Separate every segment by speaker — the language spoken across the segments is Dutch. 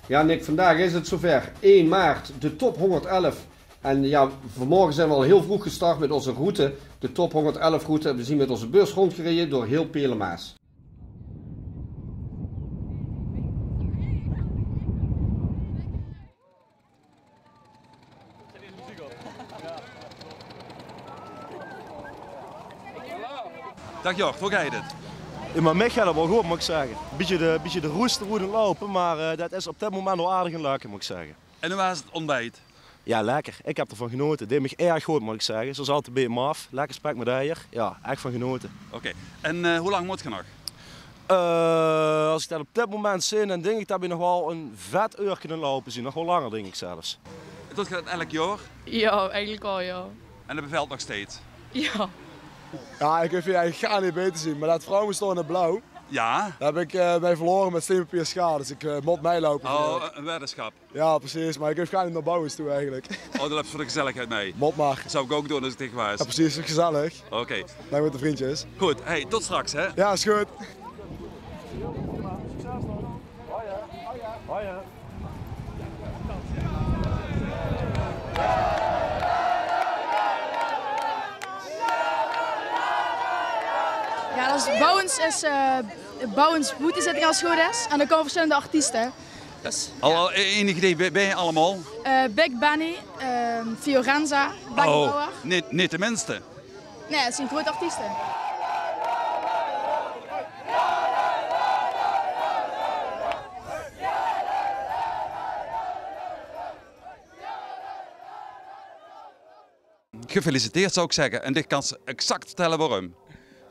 Speaker 1: Ja Nick, vandaag is het zover. 1 maart, de top 111. En ja, vanmorgen zijn we al heel vroeg gestart met onze route. De top 111 route. We zien met onze bus rondgereden door heel Pelemaas.
Speaker 2: Dag Jort, hoe ga je dit?
Speaker 3: Ja, maar mij gaat het wel goed, moet ik zeggen. Een beetje de roesten lopen, maar dat is op dit moment nog aardig in lukken, moet ik zeggen.
Speaker 2: En hoe was het ontbijt?
Speaker 3: Ja, lekker. Ik heb ervan genoten. Het deed me erg goed, moet ik zeggen. Zoals altijd bij hem af. Lekker spek met eier. Ja, echt van genoten.
Speaker 2: Oké. En hoe lang moet je nog?
Speaker 3: Als ik dat op dit moment zie, dan denk ik dat we nog wel een vet uur kunnen lopen zien. Nog wel langer, denk ik zelfs.
Speaker 2: Doet je dat elk jaar?
Speaker 4: Ja, eigenlijk al ja.
Speaker 2: En dat bevalt nog steeds?
Speaker 4: Ja.
Speaker 5: Ja, ik hoef je eigenlijk gar niet beter zien, maar dat vrouwen stond in het blauw.
Speaker 2: Ja?
Speaker 5: Daar heb ik bij verloren met steenpapier schade, dus ik moet meelopen.
Speaker 2: Oh, een weddenschap.
Speaker 5: Ja, precies, maar ik hoef gar niet naar bouwen toe eigenlijk.
Speaker 2: Oh, dat heb je voor de gezelligheid mee.
Speaker 5: Mot maar.
Speaker 2: Dat zou ik ook doen als ik tegen was.
Speaker 5: Ja, precies, gezellig.
Speaker 2: Oké.
Speaker 5: Dan met de vriendjes.
Speaker 2: Goed, hey, tot straks hè.
Speaker 5: Ja, is goed.
Speaker 6: Ja, dat is Bouwens boetezitting als het goed is. En dan komen verschillende artiesten. Dus,
Speaker 2: Al enig idee, ben je allemaal?
Speaker 6: Big Benny, Fiorenza, Blackbauer.
Speaker 2: Niet de minste.
Speaker 6: Nee, dat zijn grote artiesten.
Speaker 2: Gefeliciteerd zou ik zeggen. En dit kan ze exact vertellen waarom.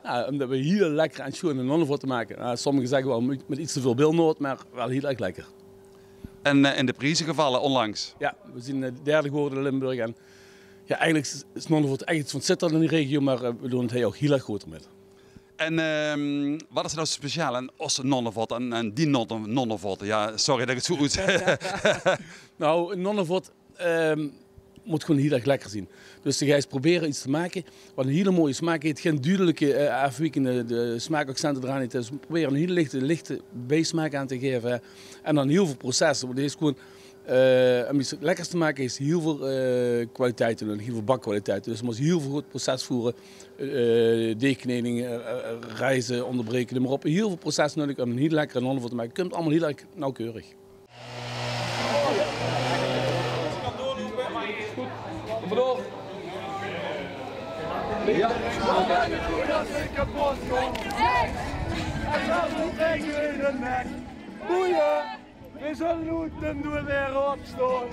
Speaker 7: Ja, omdat we heel lekker en schoon een nonnenvoort maken. Sommigen zeggen wel met iets te veel bilnoot, maar wel heel erg lekker.
Speaker 2: En in de prijzen gevallen onlangs?
Speaker 7: Ja, we zijn derde geworden in Limburg. En ja, eigenlijk is nonnenvoort echt iets van Sittard in die regio, maar we doen het ook heel erg goed met.
Speaker 2: En wat is er nou zo speciaal aan onze nonnenvoort en die nonnenvoort? Ja, sorry dat ik het zo goed zeg.
Speaker 7: Nou, een nonnenvoort moet gewoon heel erg lekker zien. Dus dan ga je eens proberen iets te maken wat een hele mooie smaak heeft. Geen duidelijke afwijkende smaakaccenten eraan heeft. Dus we proberen een hele lichte bijsmaak aan te geven. En dan heel veel processen. Want deze gewoon, om iets lekkers te maken is heel veel kwaliteiten nodig, heel veel bakkwaliteiten. Dus we moeten heel veel goed proces voeren. Deegkneding, rijzen, onderbreken, maar op. Heel veel processen nodig om een heel lekkere nonnenvoort te maken. Je kunt het allemaal heel erg nauwkeurig.
Speaker 8: Vanaf. Ja. Boeien, we zullen moeten doen weer opstaan.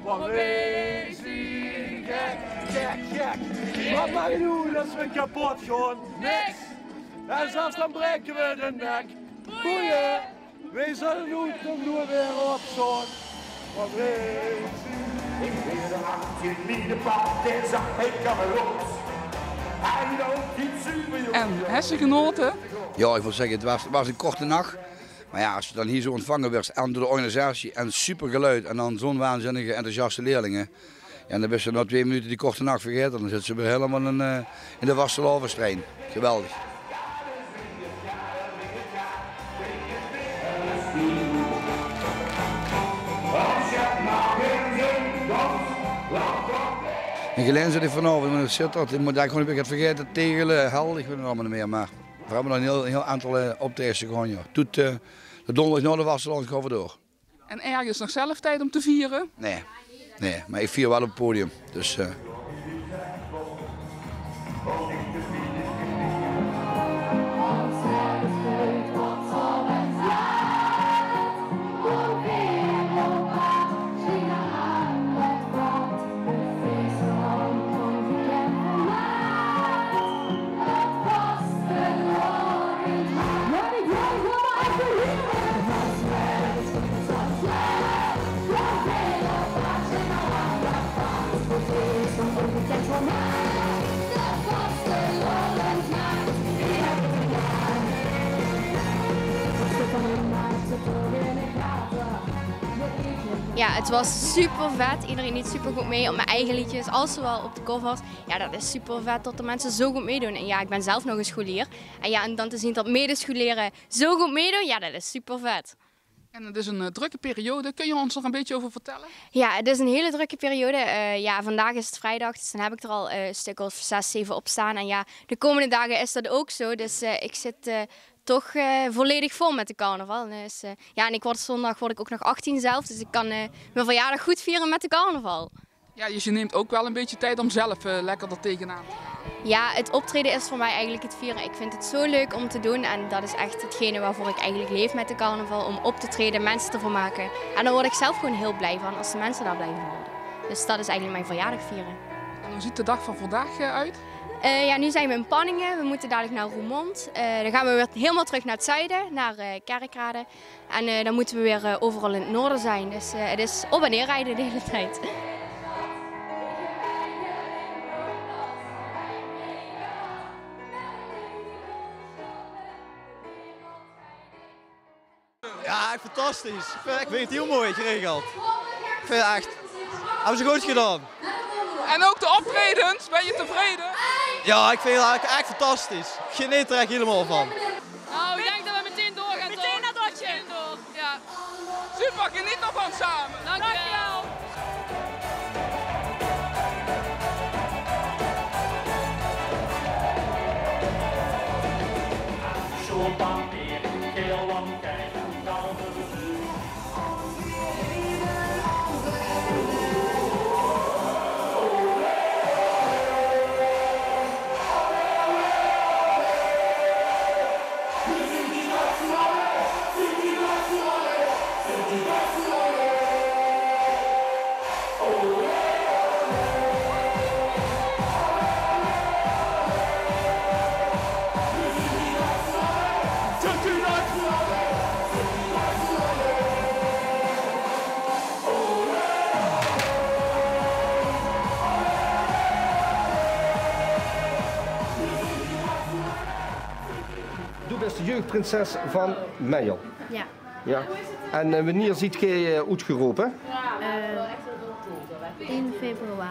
Speaker 8: Want we zien gek. Wat mag je doen als we kapot gaan? Niks. En zelfs dan breken we de nek. Boeien, we zullen moeten doen weer opstaan. Want we zien.
Speaker 4: En heb je genoten?
Speaker 9: Ja, ik moet zeggen, het was een korte nacht. Maar ja, als je dan hier zo ontvangen werd en door de organisatie en super geluid en dan zo'n waanzinnige enthousiaste leerlingen. Ja, dan wist je na 2 minuten die korte nacht vergeten. Dan zitten ze weer helemaal in de Wasseloverstrein. Geweldig. En Gelijn zit ik vanavond, maar ik moet daar gewoon een beetje vergeten, tegelen, hel, ik weet het allemaal niet meer. Maar we hebben nog een heel aantal optredens gewoon, ja. Doet de donderdag naar de Wasseland gaan we door.
Speaker 4: En ergens nog zelf tijd om te vieren?
Speaker 9: Nee, maar ik vier wel op het podium. Dus,
Speaker 10: Ja, het was super vet. Iedereen deed super goed mee op mijn eigen liedjes, als zowel op de covers. Ja, dat is super vet dat de mensen zo goed meedoen. En ja, ik ben zelf nog een scholier. En ja, en dan te zien dat medescholieren zo goed meedoen, ja, dat is super vet.
Speaker 4: En het is een drukke periode. Kun je ons nog een beetje over vertellen?
Speaker 10: Ja, het is een hele drukke periode. Ja, vandaag is het vrijdag, dus dan heb ik er al een stuk of 6, 7 op staan. En ja, de komende dagen is dat ook zo. Dus ik zit toch volledig vol met de carnaval. Dus, ja, en zondag word ik ook nog 18 zelf. Dus ik kan mijn verjaardag goed vieren met de carnaval.
Speaker 4: Ja, dus je neemt ook wel een beetje tijd om zelf lekker er tegenaan te gaan.
Speaker 10: Ja, het optreden is voor mij eigenlijk het vieren. Ik vind het zo leuk om te doen en dat is echt hetgene waarvoor ik eigenlijk leef met de carnaval. Om op te treden, mensen te vermaken. En daar word ik zelf gewoon heel blij van als de mensen daar blij van worden. Dus dat is eigenlijk mijn verjaardag vieren.
Speaker 4: En hoe ziet de dag van vandaag uit?
Speaker 10: Ja, nu zijn we in Panningen. We moeten dadelijk naar Roermond. Dan gaan we weer helemaal terug naar het zuiden, naar Kerkrade. En dan moeten we weer overal in het noorden zijn. Dus het is op en neer rijden de hele tijd.
Speaker 11: Ja, echt fantastisch. Ik vind het heel mooi geregeld. Ik vind het echt... Hebben ze goed gedaan.
Speaker 4: En ook de optredens, ben je tevreden?
Speaker 11: Ja, ik vind het echt fantastisch. Ik geniet er echt helemaal van.
Speaker 12: Nou, ik denk dat we meteen doorgaan. Meteen naar Dotje. Door. Ja.
Speaker 4: Super, geniet ervan samen.
Speaker 12: Dankjewel.
Speaker 1: Du bent de jeugdprinses van Meijer.
Speaker 13: Ja.
Speaker 1: Ja. En wanneer ziet je uitgeroepen?
Speaker 13: 1 februari.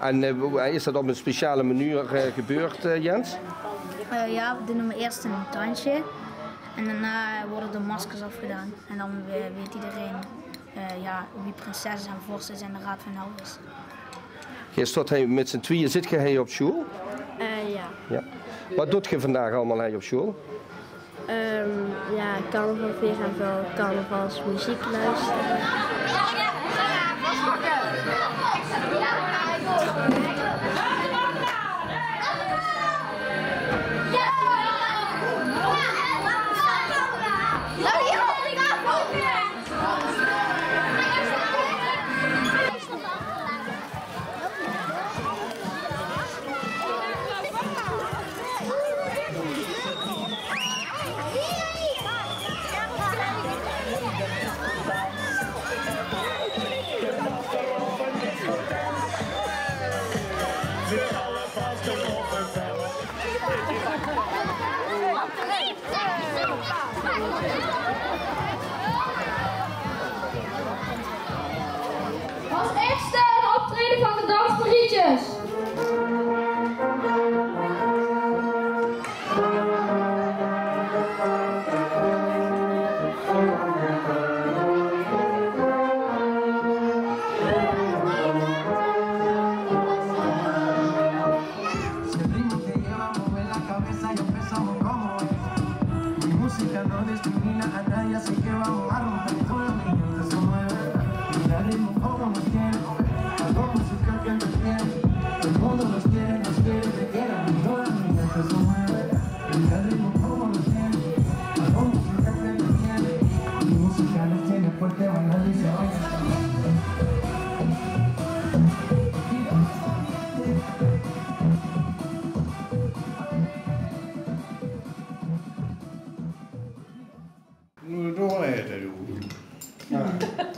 Speaker 1: En is dat op een speciale manier gebeurd, Jens?
Speaker 13: Ja, we doen eerst een dansje. En daarna worden de maskers afgedaan. En dan weet iedereen wie prinses en vorst is in de Raad van Elvis.
Speaker 1: Je staat hij met z'n tweeën, zit je op school?
Speaker 13: Ja.
Speaker 1: Ja. Wat doet je vandaag allemaal hij op school?
Speaker 13: Ja, carnaval vieren en veel carnavalsmuziek luisteren.
Speaker 14: Als eerste een optreden van de Dansmarietjes.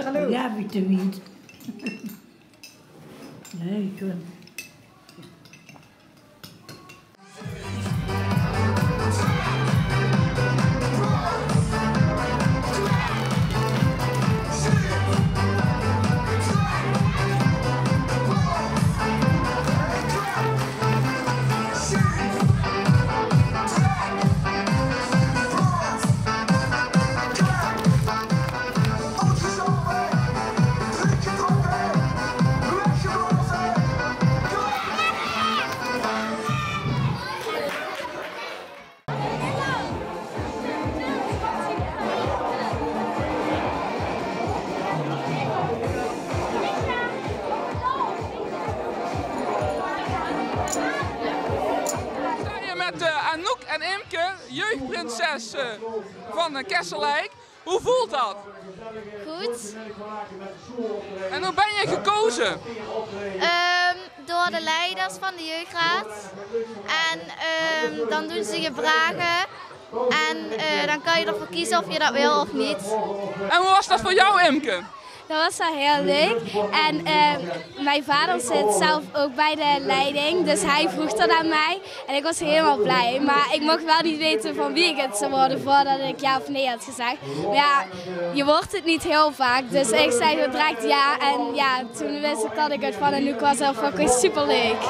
Speaker 15: Hallo. Ja, bitte niet. Nee, goed.
Speaker 4: met Anouk en Imke, jeugdprinses van Kesselijk. Hoe voelt dat?
Speaker 16: Goed.
Speaker 4: En hoe ben je gekozen?
Speaker 16: Door de leiders van de jeugdraad. En dan doen ze je vragen. En dan kan je ervoor kiezen of je dat wil of niet.
Speaker 4: En hoe was dat voor jou, Imke?
Speaker 17: Dat was wel heel leuk. En mijn vader zit zelf ook bij de leiding, dus hij vroeg dat aan mij. En ik was helemaal blij. Maar ik mocht wel niet weten van wie ik het zou worden voordat ik ja of nee had gezegd. Maar ja, je wordt het niet heel vaak. Dus ik zei zo direct ja. En ja, toen wist ik dat ik het van Anouk was. Dat vond ik super leuk.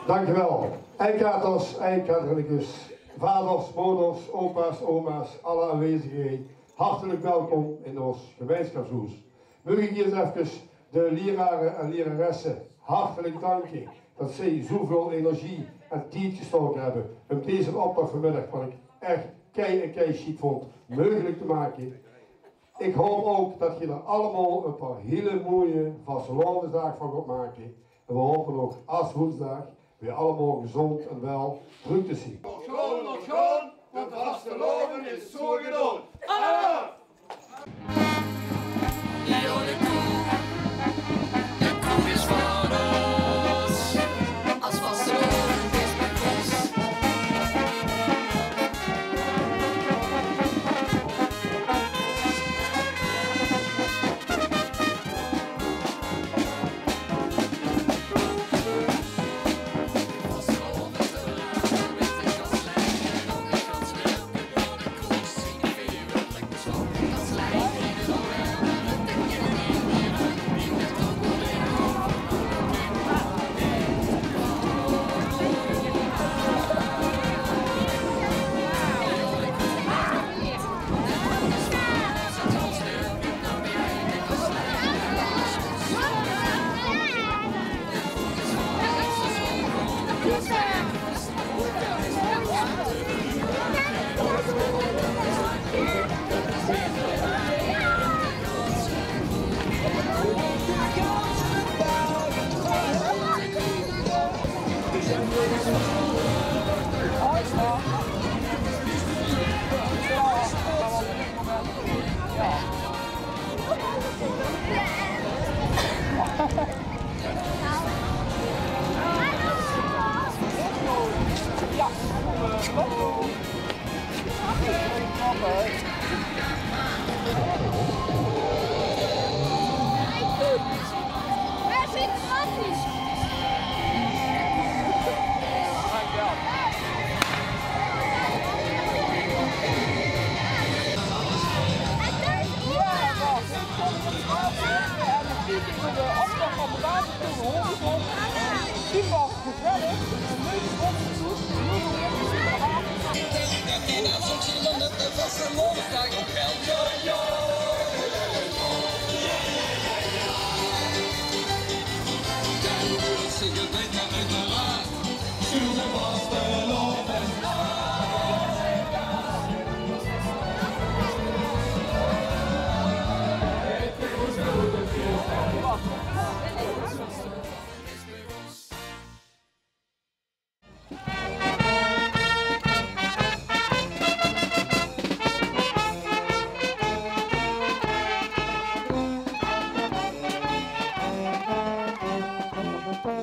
Speaker 18: Dankjewel. Eikaters, eikaters, vaders, moeders, opa's, oma's, alle aanwezigen. Hartelijk welkom in ons gemeenschapshuis. Wil ik hier even de leraren en leraressen hartelijk danken dat zij zoveel energie en tijd gestoken hebben om deze opdracht vanmiddag, wat ik echt kei shit vond, mogelijk te maken. Ik hoop ook dat je er allemaal een paar hele mooie vastelovensdagen van gaat maken. En we hopen ook als woensdag weer allemaal gezond en wel terug te zien.
Speaker 8: Schoon, want de vasteloven is zo gedaan. Allemaal! De koe is van ons. Als vasteloven is met ons.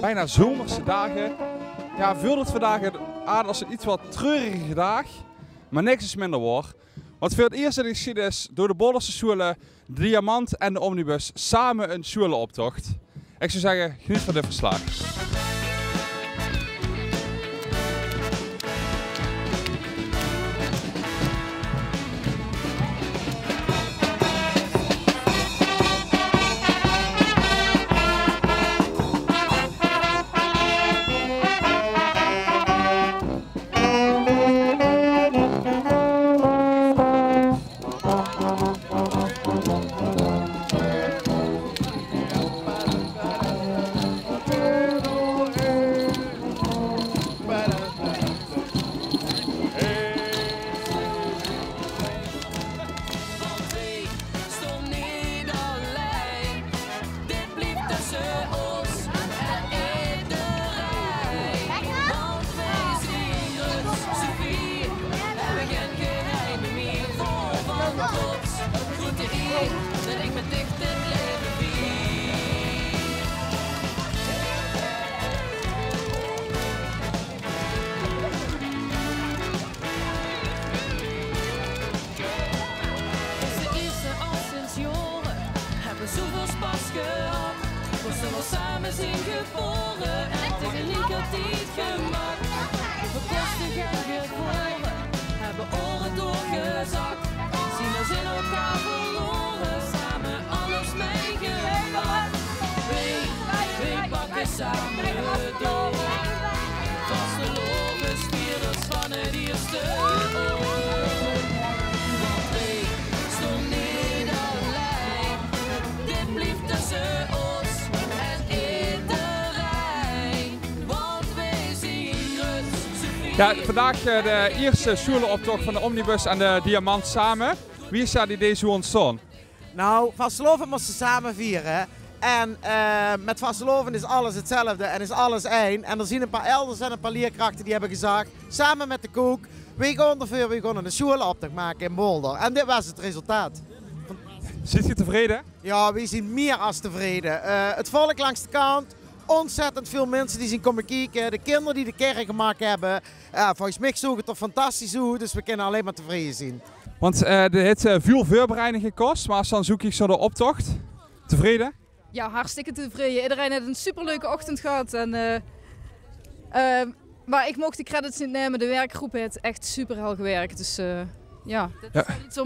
Speaker 19: Bijna zomerse dagen. Ja, voelt het vandaag aan als een iets wat treurige dag. Maar niks is minder waar. Want voor het eerst in de geschiedenis door de Bolderse Schoelen, de Diamant en de Omnibus samen een scholenoptocht. Ik zou zeggen, geniet van dit verslag.
Speaker 12: tevoren en tegelijkertijd gemak. We kosten geen gevoren, hebben oren doorgezakt. Zien als in elkaar verloren, samen alles meegemaakt. Wij pakken samen door. Vaste lopen, spierders van het eerste oor. Want wij stonden niet alleen. Dit blijft tussen ons en iedereen. Want wij zien het.
Speaker 19: Ja, vandaag de eerste Sjoelenoptocht van de Omnibus en de Diamant samen. Wie is daar die deze ontstaan?
Speaker 20: Nou, Vasteloven moesten samen vieren. En met Vasteloven is alles hetzelfde en is alles één. En er zien een paar elders en een paar leerkrachten die hebben gezegd, samen met de koek, we gaan een Sjoelenoptocht maken in Boulder. En dit was het resultaat.
Speaker 19: Zit je tevreden?
Speaker 20: Ja, we zijn meer als tevreden. Het volk langs de kant, ontzettend veel mensen die zien komen kijken. De kinderen die de kerk gemaakt hebben. Volgens mij zoek het er fantastisch uit, dus we kunnen alleen maar tevreden zijn.
Speaker 19: Want het heeft veel voorbereiding gekost, maar als dan zoek ik zo de optocht. Tevreden?
Speaker 21: Ja, hartstikke tevreden. Iedereen heeft een superleuke ochtend gehad. Maar ik mocht de credits niet nemen. De werkgroep heeft echt super hard gewerkt. Dus ja, dat is iets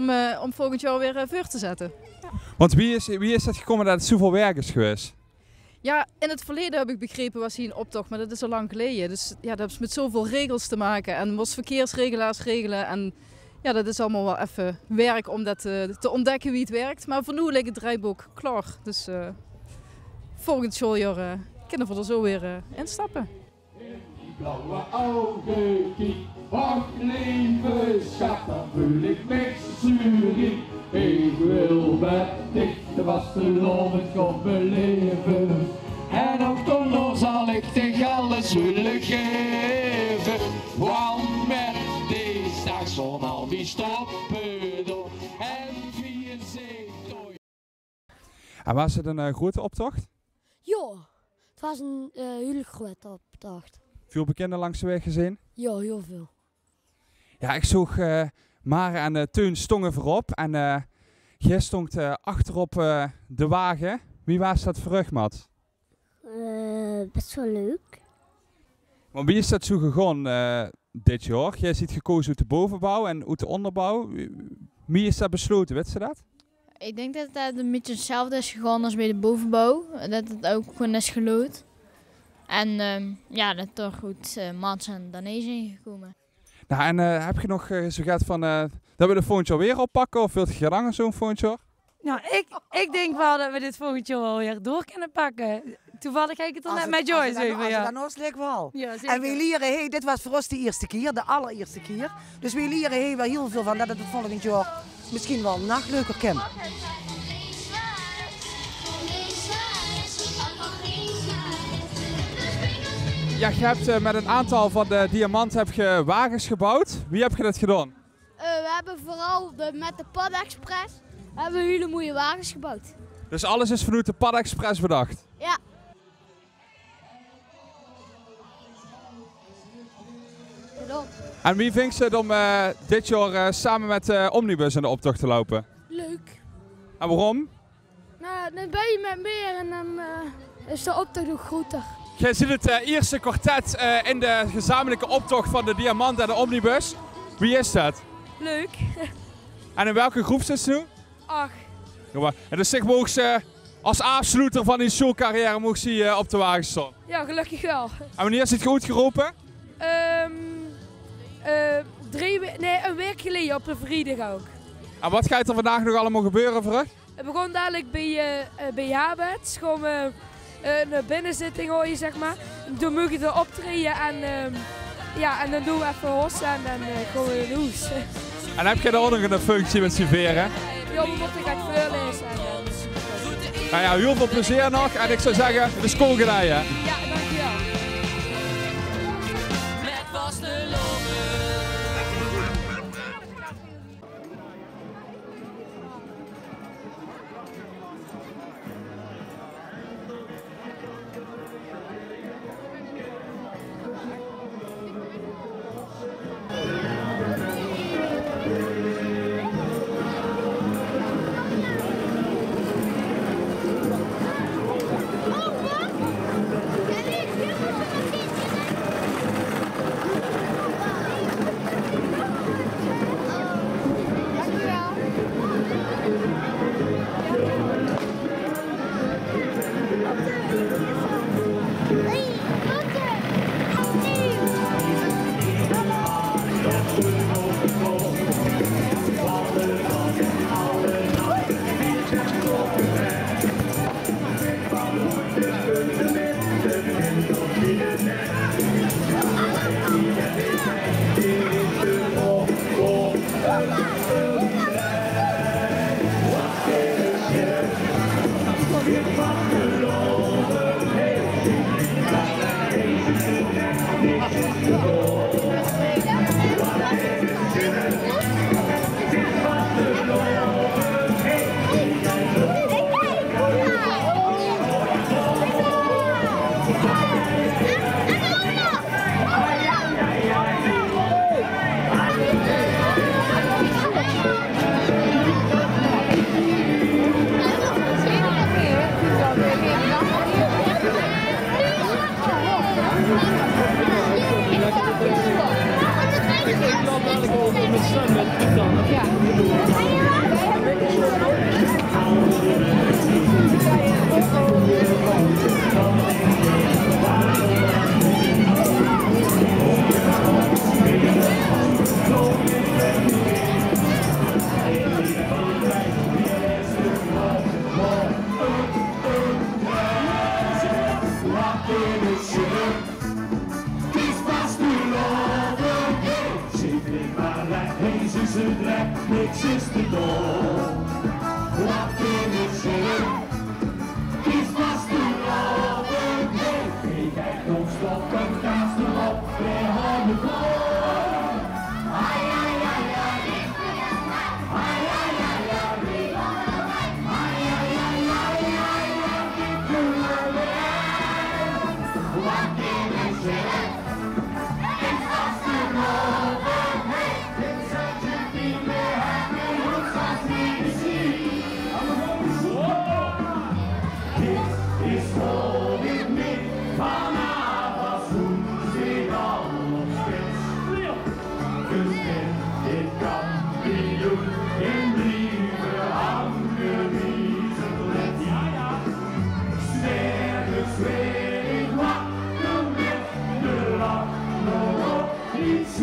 Speaker 21: om volgend jaar weer voor te zetten. Ja.
Speaker 19: Want wie is het gekomen dat het zoveel werk is geweest?
Speaker 21: Ja, in het verleden heb ik begrepen was hier een optocht, maar dat is al lang geleden. Dus ja, dat heeft met zoveel regels te maken. En moest verkeersregelaars regelen. En ja, dat is allemaal wel even werk om dat te ontdekken wie het werkt. Maar voor nu ligt het draaiboek klaar. Dus volgend schooljaar kunnen we er zo weer instappen.
Speaker 8: Blauwe ogen, kijk, ach lieve schat, dan voel ik me zurig. Ik wil met dich de vasteloven gaan beleven. En ook dan zal ik dich alles willen geven. Want met deze zon al die stoppen door en vier zich door.
Speaker 19: En was het een grote optocht?
Speaker 22: Ja, het was een heel grote optocht.
Speaker 19: Veel bekenden langs de weg gezien?
Speaker 22: Ja, heel veel.
Speaker 19: Ja, ik zag Mare en Teun stongen voorop en jij stond achterop de wagen. Wie was dat voor Mat?
Speaker 22: Best wel leuk.
Speaker 19: Maar wie is dat zo gegaan dit jaar? Jij ziet gekozen uit de bovenbouw en uit de onderbouw. Wie is dat besloten, weet je dat?
Speaker 23: Ik denk dat het een beetje hetzelfde is gegaan als bij de bovenbouw. Dat het ook gewoon is gelood. En ja, dat toch goed Mats en Danees ingekomen.
Speaker 19: Nou, en heb je nog zo gehad van dat we de volgend jaar weer oppakken? Of wilt je langer zo'n volgend jaar?
Speaker 24: Nou, ik denk wel dat we dit volgend jaar wel weer door kunnen pakken. Toevallig kijk ik het al net met Joyce even.
Speaker 25: Ja. Dan leuk wel.
Speaker 24: Ja,
Speaker 25: en we leren, dit was voor ons de eerste keer, de allereerste keer. Dus we leren wel heel veel van dat het volgend jaar misschien wel nog leuker kan.
Speaker 19: Ja, je hebt met een aantal van de Diamant heb je wagens gebouwd. Wie heb je dat gedaan?
Speaker 17: We hebben vooral met de Pad Express hebben we hele mooie wagens gebouwd.
Speaker 19: Dus alles is vanuit de Pad Express bedacht?
Speaker 17: Ja.
Speaker 19: En wie vindt het om dit jaar samen met Omnibus in de optocht te lopen?
Speaker 17: Leuk.
Speaker 19: En waarom?
Speaker 17: Nou, dan ben je met meer en dan is de optocht nog groter.
Speaker 19: Jij ziet het eerste kwartet in de gezamenlijke optocht van de Diamant en de Omnibus. Wie is dat?
Speaker 24: Leuk.
Speaker 19: En in welke groep zit ze nu?
Speaker 24: 8.
Speaker 19: Ja, en dus mocht ze als afsluiter van die showcarrière mocht ze op de wagen staan?
Speaker 24: Ja, gelukkig wel.
Speaker 19: En wanneer is het goed geroepen?
Speaker 24: Een week geleden op de vrijdag ook.
Speaker 19: En wat gaat er vandaag nog allemaal gebeuren voor u?
Speaker 24: Het begon dadelijk bij Jabet. Gewoon een binnenzitting hoor je zeg maar. Toen moet je er optreden en ja, en dan doen we even hossen en dan gaan we naar huis.
Speaker 19: En heb jij daar ook nog een functie met serveren?
Speaker 24: Ja, we moeten gaan voorlezen.
Speaker 19: Nou ja, heel veel plezier nog en ik zou zeggen, de school gedaan.
Speaker 24: Ja, dankjewel.
Speaker 12: Met vaste lopen.
Speaker 8: Niks is te dom. Wat in het zin? Kies vast te lopen. Nee, kijk nog stoppen, kaas erop, weer handen vol. Ai, ai, ai, ai. Ai, ai, ai, ai. Ai, ai, ai, ai, ai, wat in het zin? Kies vast te lopen. It's